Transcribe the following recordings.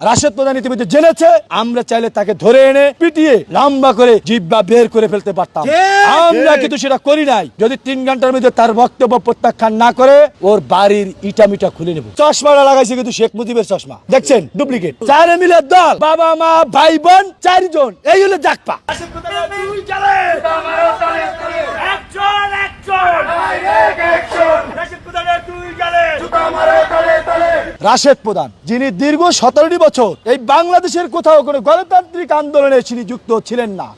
রাশেদ প্রধান ইতিমধ্যে জেনেছে, আমরা চাইলে তাকে ধরে এনে পিটিয়ে লম্বা করে জিহ্বা বের করে ফেলতে পারতাম। আমরা কিন্তু সেটা করি নাই। যদি 3 ঘন্টার মধ্যে তার বক্তব্য প্রত্যাখ্যান না করে ওর বাড়ির ইটামিটা খুলে নেব। চশমাটা লাগাইছে কিন্তু শেখ মুজিবের চশমা, দেখছেন ডুপ্লিকেট। চারে মিলে দল, বাবা মা ভাই বোন 4 জন, এই হলো জাকপা। রাশেদ প্রধান যিনি দীর্ঘ 17টি বছর এই বাংলাদেশের কোথাও কোনো গণতান্ত্রিক আন্দোলনে তিনি যুক্ত ছিলেন না,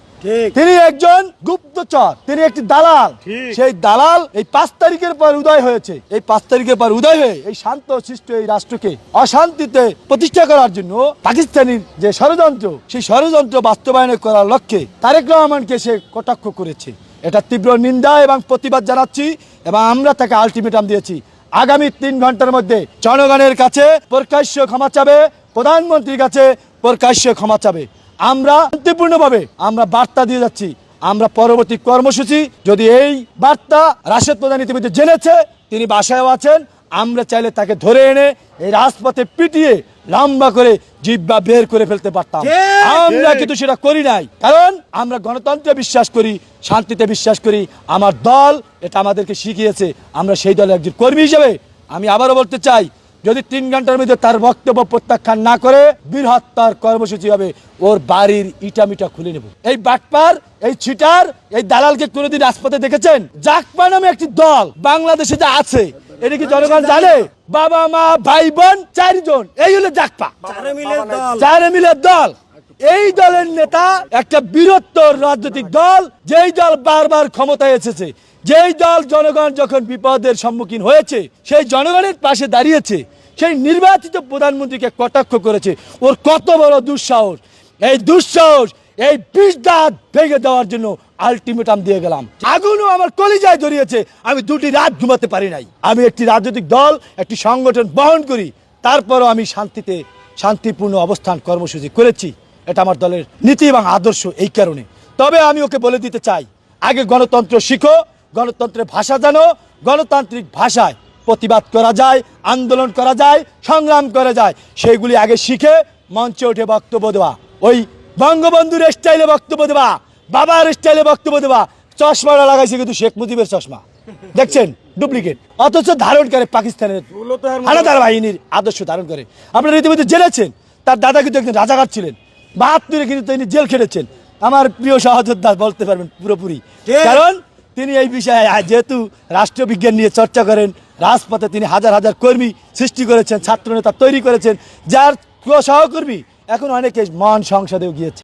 তিনি একজন গুপ্তচর, তিনি একটি দালাল। সেই দালাল এই 5 তারিখের পর উদয় হয়েছে। এই 5 তারিখের পর উদয় হয়ে এই শান্ত শিষ্ট এই রাষ্ট্রকে অশান্তিতে প্রতিষ্ঠা করার জন্য পাকিস্তানের যে ষড়যন্ত্র, সেই ষড়যন্ত্র বাস্তবায়ন করার লক্ষ্যে তারেক রহমানকে সে কটাক্ষ করেছে। এটা তীব্র নিন্দা এবং প্রতিবাদ জানাচ্ছি এবং আমরা তাকে আলটিমেটাম দিয়েছি, আগামী 3 ঘন্টার মধ্যে জনগণের কাছে প্রকাশ্য ক্ষমা চাবে, প্রধানমন্ত্রীর কাছে প্রকাশ্য ক্ষমা চাবে। আমরা শান্তিপূর্ণভাবে আমরা বার্তা দিয়ে যাচ্ছি। আমরা পরবর্তী কর্মসূচি, যদি এই বার্তা রাশেদ প্রধান ইতিমধ্যে জেনেছে, তিনি বাসায়ও আছেন, আমরা চাইলে তাকে ধরে এনে এই রাজপথে পিটিয়ে লম্বা করে জিহ্বা বের করে ফেলতে পারতাম। আমরা কিন্তু সেটা করি নাই, কারণ আমরা গণতন্ত্রে বিশ্বাস করি, শান্তিতে বিশ্বাস করি। আমার দল এটা আমাদেরকে শিখিয়েছে। আমরা সেই দলের একজন কর্মী হিসেবে আমি আবারও বলতে চাই, যদি 3 ঘন্টার মধ্যে তার বক্তব্য প্রত্যাখ্যান না করে বীরহত্যার কর্মসূচি হবে, ওর বাড়ির ইটামিটা খুলে নেব। এই বাটপার, এই চিটার, এই দালালকে কোনোদিন রাজপথে দেখেছেন? জাকপা নামে একটি দল বাংলাদেশে যা আছে, এটা কি জনগণ জানে? বাবা মা ভাই বোন 4 জন, এই হলো জাকপা, 4 মিলের দল। এই দলের নেতা একটা বীরত্বর রাজনৈতিক দল, যেই দল বারবার ক্ষমতায় এসেছে, যেই দল জনগণ যখন বিপদের সম্মুখীন হয়েছে সেই জনগণের পাশে দাঁড়িয়েছে, সেই নির্বাচিত প্রধানমন্ত্রীকে কটাক্ষ করেছে। ওর কত বড় দুঃসাহস! এই দুঃসাহস এই 20 দাঁত ভেঙে দেওয়ার জন্য আলটিমেটাম দিয়ে গেলাম। আগুনও আমার কলিজায় জড়িয়েছে, আমি 2টি রাত ঘুমাতে পারি নাই। আমি একটি রাজনৈতিক দল, একটি সংগঠন বহন করি, তারপরও আমি শান্তিপূর্ণ অবস্থান কর্মসূচি করেছি। এটা আমার দলের নীতি এবং আদর্শ। এই কারণে তবে আমি ওকে বলে দিতে চাই, আগে গণতন্ত্র শিখো, গণতন্ত্রের ভাষা জানো, গণতান্ত্রিক ভাষায় প্রতিবাদ করা যায়, আন্দোলন করা যায়, সংগ্রাম করা যায়, সেইগুলি আগে শিখে মঞ্চে উঠে বক্তব্য দেওয়া, ওই বঙ্গবন্ধুর স্টাইলে বক্তব্য দেওয়া, বাবার স্টাইলে বক্তব্য দেওয়া। চশমাটা লাগাইছে কিন্তু শেখ মুজিবের চশমা, দেখছেন ডুপ্লিকেট, অথচ ধারণ করে পাকিস্তানের হানাদার বাহিনীর আদর্শ ধারণ করে। আপনারা ইতিমধ্যে জেনেছেন তার দাদা কিন্তু একজন রাজাকার ছিলেন, 72-এ কিন্তু তিনি জেল খেটেছেন। আমার প্রিয় সহযোদ্ধা বলতে পারবেন পুরোপুরি, কারণ তিনি এই বিষয়ে যেহেতু রাষ্ট্রবিজ্ঞান নিয়ে চর্চা করেন, রাজপথে তিনি হাজার হাজার কর্মী সৃষ্টি করেছেন, ছাত্রনেতা তৈরি করেছেন, যার সহকর্মী এখন অনেকে মহান সংসদেও গিয়েছে।